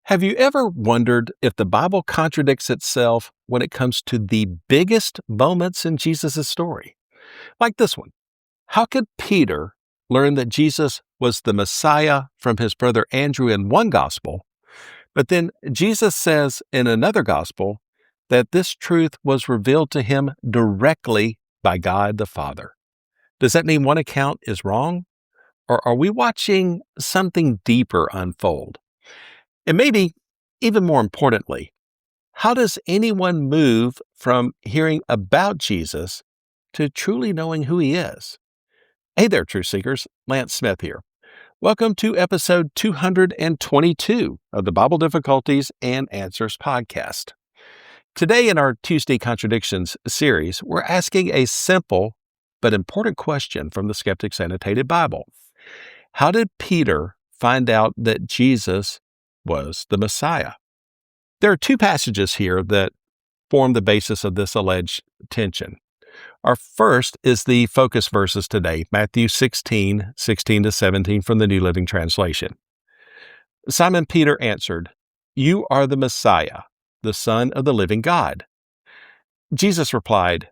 Have you ever wondered if the Bible contradicts itself when it comes to the biggest moments in Jesus' story? Like this one. How could Peter learn that Jesus was the Messiah from his brother Andrew in one gospel, but then Jesus says in another gospel that this truth was revealed to him directly by God the Father? Does that mean one account is wrong? Or are we watching something deeper unfold? And maybe, even more importantly, how does anyone move from hearing about Jesus to truly knowing who he is? Hey there, Truth Seekers. Lance Smith here. Welcome to episode 222 of the Bible Difficulties and Answers podcast. Today in our Tuesday Contradictions series, we're asking a simple but important question from the Skeptic's Annotated Bible. How did Peter find out that Jesus was the Messiah? There are two passages here that form the basis of this alleged tension. Our first is the focus verses today, Matthew 16:16-17 from the New Living Translation. Simon Peter answered, "You are the Messiah, the Son of the living God." Jesus replied,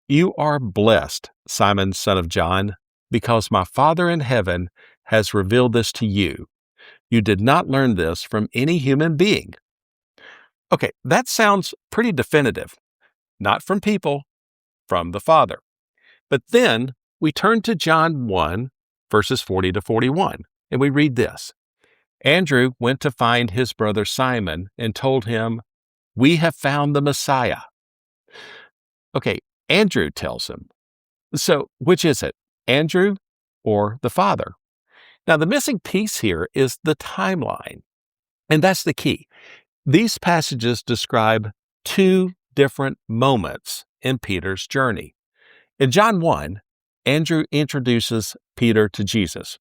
"You are blessed, Simon, son of John, because my Father in heaven has revealed this to you. You did not learn this from any human being." Okay, that sounds pretty definitive. Not from people, from the Father. But then we turn to John 1, verses 40 to 41, and we read this. Andrew went to find his brother Simon and told him, "We have found the Messiah." Okay, Andrew tells him. So which is it, Andrew or the Father? Now, the missing piece here is the timeline, and that's the key. These passages describe two different moments in Peter's journey. In John 1, Andrew introduces Peter to Jesus.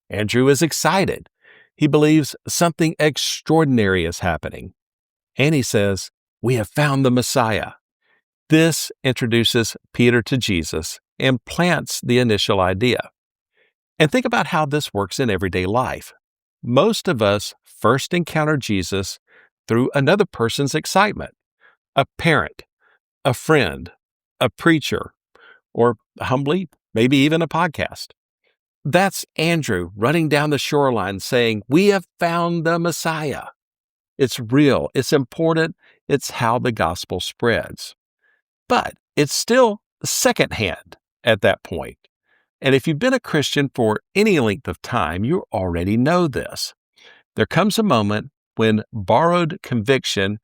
Andrew is excited. He believes something extraordinary is happening. And he says, "We have found the Messiah." This introduces Peter to Jesus and plants the initial idea. And think about how this works in everyday life. Most of us first encounter Jesus through another person's excitement, a parent, a friend, a preacher, or humbly, maybe even a podcast. That's Andrew running down the shoreline saying, "We have found the Messiah." It's real, it's important, it's how the gospel spreads. But it's still secondhand at that point. And if you've been a Christian for any length of time, you already know this. There comes a moment when borrowed conviction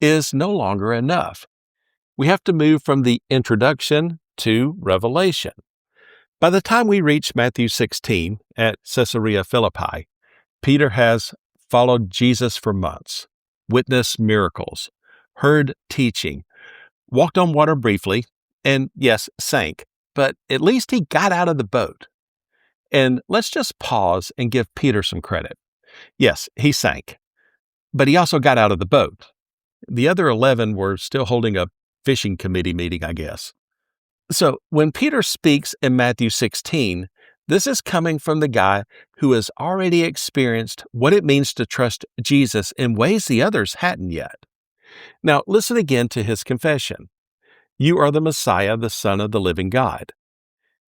is no longer enough. We have to move from the introduction to revelation. By the time we reach Matthew 16 at Caesarea Philippi, Peter has followed Jesus for months, witnessed miracles, heard teaching, walked on water briefly, and yes, sank, but at least he got out of the boat. And let's just pause and give Peter some credit. Yes, he sank, but he also got out of the boat. The other 11 were still holding a fishing committee meeting, I guess. So when Peter speaks in Matthew 16, this is coming from the guy who has already experienced what it means to trust Jesus in ways the others hadn't yet. Now, listen again to his confession. "You are the Messiah, the Son of the living God."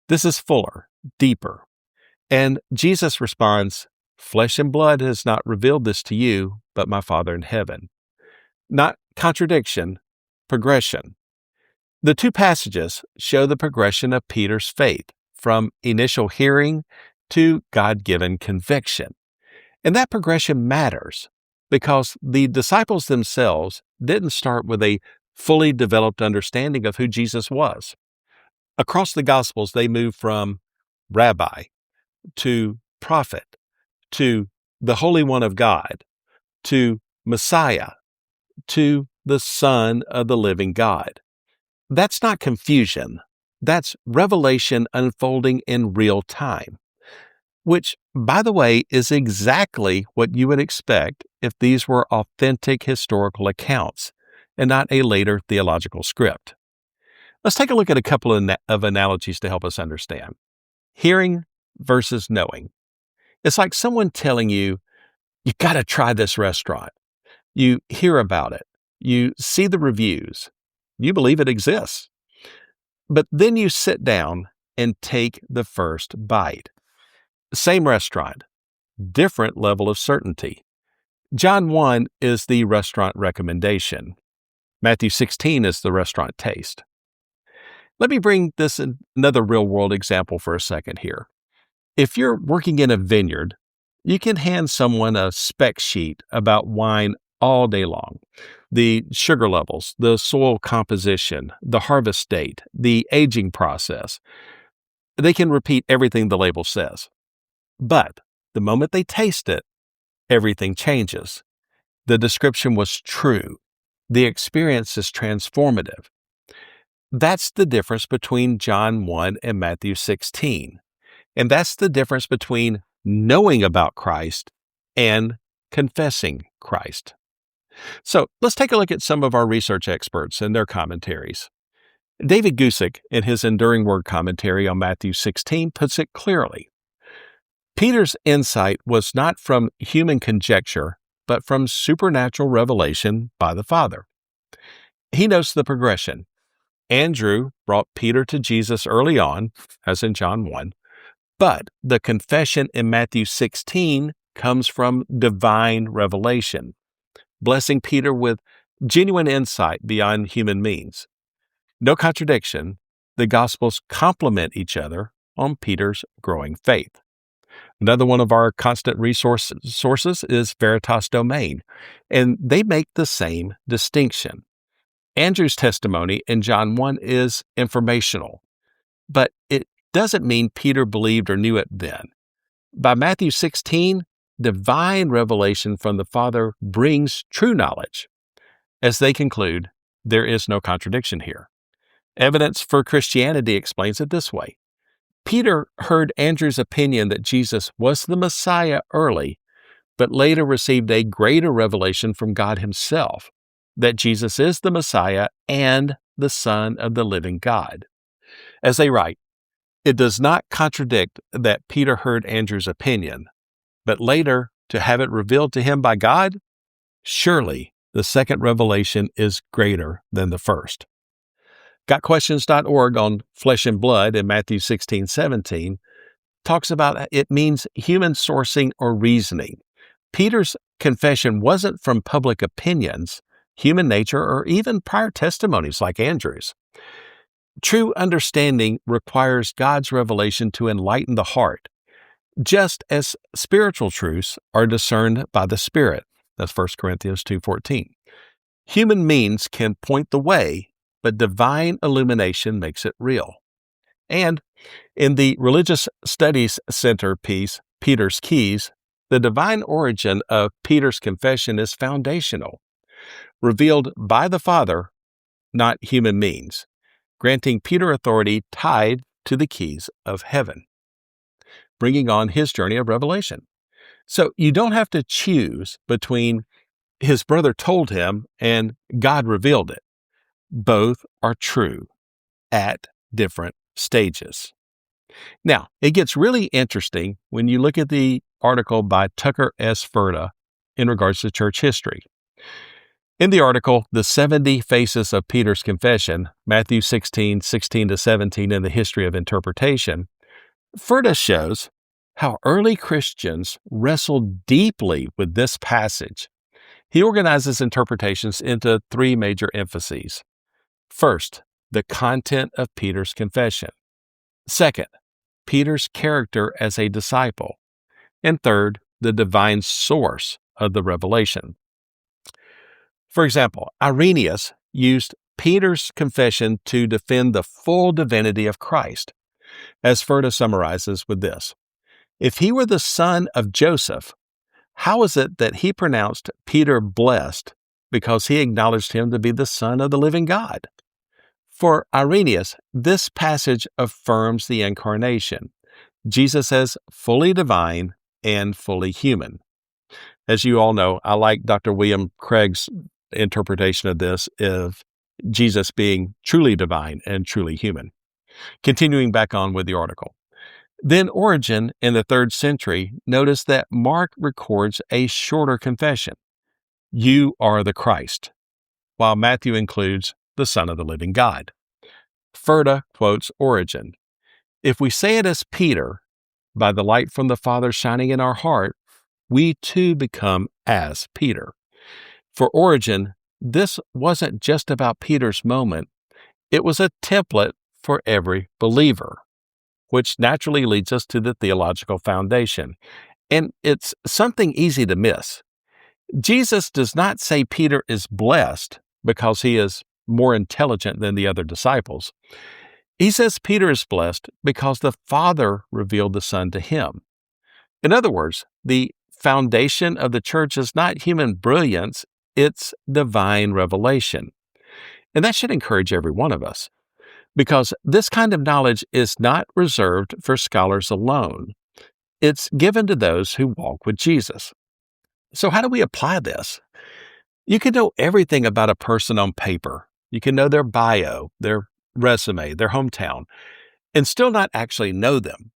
This is fuller, deeper. And Jesus responds, "Flesh and blood has not revealed this to you, but my Father in heaven." Not contradiction, progression. The two passages show the progression of Peter's faith from initial hearing to God-given conviction. And that progression matters because the disciples themselves didn't start with a fully developed understanding of who Jesus was. Across the Gospels, they move from rabbi to prophet to the Holy One of God to Messiah to the Son of the living God. That's not confusion. That's revelation unfolding in real time, which, by the way, is exactly what you would expect if these were authentic historical accounts and not a later theological script. Let's take a look at a couple of analogies to help us understand. Hearing versus knowing. It's like someone telling you, You got to try this restaurant. You hear about it. You see the reviews. You believe it exists. But then you sit down and take the first bite. Same restaurant, different level of certainty. John 1 is the restaurant recommendation. Matthew 16 is the restaurant taste. Let me bring this another real-world example for a second here. If you're working in a vineyard, you can hand someone a spec sheet about wine all day long. The sugar levels, the soil composition, the harvest date, the aging process. They can repeat everything the label says. But the moment they taste it, everything changes. The description was true. The experience is transformative. That's the difference between John 1 and Matthew 16. And that's the difference between knowing about Christ and confessing Christ. So let's take a look at some of our research experts and their commentaries. David Gusick, in his Enduring Word commentary on Matthew 16, puts it clearly. Peter's insight was not from human conjecture, but from supernatural revelation by the Father. He notes the progression. Andrew brought Peter to Jesus early on, as in John 1, but the confession in Matthew 16 comes from divine revelation, blessing Peter with genuine insight beyond human means. No contradiction, the Gospels complement each other on Peter's growing faith. Another one of our constant sources is Veritas Domain, and they make the same distinction. Andrew's testimony in John 1 is informational, but it doesn't mean Peter believed or knew it then. By Matthew 16, divine revelation from the Father brings true knowledge. As they conclude, there is no contradiction here. Evidence for Christianity explains it this way. Peter heard Andrew's opinion that Jesus was the Messiah early, but later received a greater revelation from God himself, that Jesus is the Messiah and the Son of the living God. As they write, it does not contradict that Peter heard Andrew's opinion, but later to have it revealed to him by God? Surely the second revelation is greater than the first. GotQuestions.org on flesh and blood in Matthew 16:17 talks about it means human sourcing or reasoning. Peter's confession wasn't from public opinions, human nature, or even prior testimonies like Andrew's. True understanding requires God's revelation to enlighten the heart, just as spiritual truths are discerned by the Spirit. That's 1 Corinthians 2:14. Human means can point the way, but divine illumination makes it real. And in the Religious Studies Center piece, Peter's Keys, the divine origin of Peter's confession is foundational, revealed by the Father, not human means, granting Peter authority tied to the keys of heaven, bringing on his journey of revelation. So you don't have to choose between his brother told him and God revealed it. Both are true at different stages. Now, it gets really interesting when you look at the article by Tucker S. Ferda in regards to church history. In the article, The 70 Faces of Peter's Confession, Matthew 16:16-17 in the History of Interpretation, Ferda shows how early Christians wrestled deeply with this passage. He organizes interpretations into three major emphases. First, the content of Peter's confession. Second, Peter's character as a disciple. And third, the divine source of the revelation. For example, Irenaeus used Peter's confession to defend the full divinity of Christ, as Ferda summarizes with this. If he were the son of Joseph, how is it that he pronounced Peter blessed because he acknowledged him to be the Son of the living God? For Irenaeus, this passage affirms the incarnation. Jesus as fully divine and fully human. As you all know, I like Dr. William Craig's interpretation of this of Jesus being truly divine and truly human. Continuing back on with the article. Then Origen in the 3rd century noticed that Mark records a shorter confession, "You are the Christ," while Matthew includes the Son of the living God. Ferda quotes Origen, "If we say it as Peter, by the light from the Father shining in our heart, we too become as Peter." For Origen, this wasn't just about Peter's moment, it was a template for every believer, which naturally leads us to the theological foundation. And it's something easy to miss. Jesus does not say Peter is blessed because he is more intelligent than the other disciples. He says Peter is blessed because the Father revealed the Son to him. In other words, the foundation of the church is not human brilliance, it's divine revelation. And that should encourage every one of us, because this kind of knowledge is not reserved for scholars alone. It's given to those who walk with Jesus. So how do we apply this? You can know everything about a person on paper. You can know their bio, their resume, their hometown, and still not actually know them.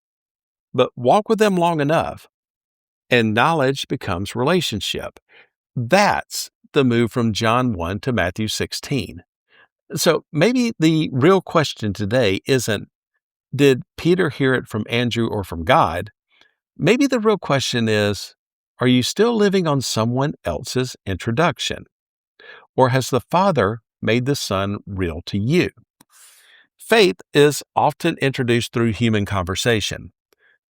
But walk with them long enough, and knowledge becomes relationship. That's the move from John 1 to Matthew 16. So maybe the real question today isn't, did Peter hear it from Andrew or from God? Maybe the real question is, are you still living on someone else's introduction? Or has the Father made the Son real to you? Faith is often introduced through human conversation,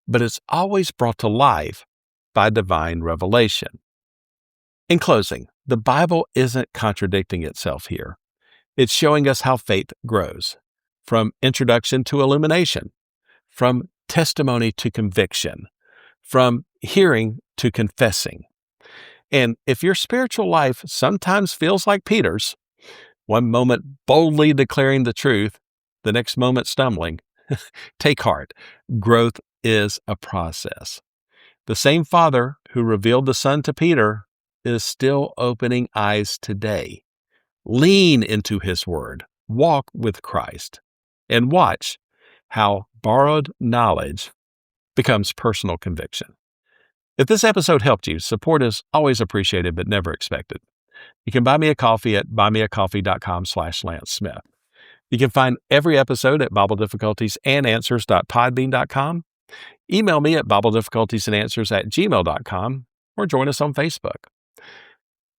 but it's always brought to life by divine revelation. In closing, the Bible isn't contradicting itself here. It's showing us how faith grows, from introduction to illumination, from testimony to conviction, from hearing to confessing. And if your spiritual life sometimes feels like Peter's, one moment boldly declaring the truth, the next moment stumbling, take heart. Growth is a process. The same Father who revealed the Son to Peter is still opening eyes today. Lean into His Word, walk with Christ, and watch how borrowed knowledge becomes personal conviction. If this episode helped you, support is always appreciated but never expected. You can buy me a coffee at buymeacoffee.com/Lance Smith. You can find every episode at BibleDifficultiesAndAnswers.podbean.com. Email me at BibleDifficultiesAndAnswers@gmail.com or join us on Facebook.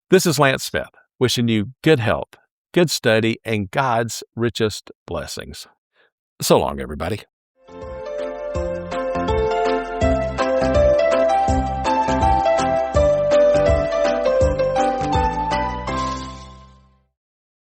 This is Lance Smith, wishing you good health, good study, and God's richest blessings. So long, everybody.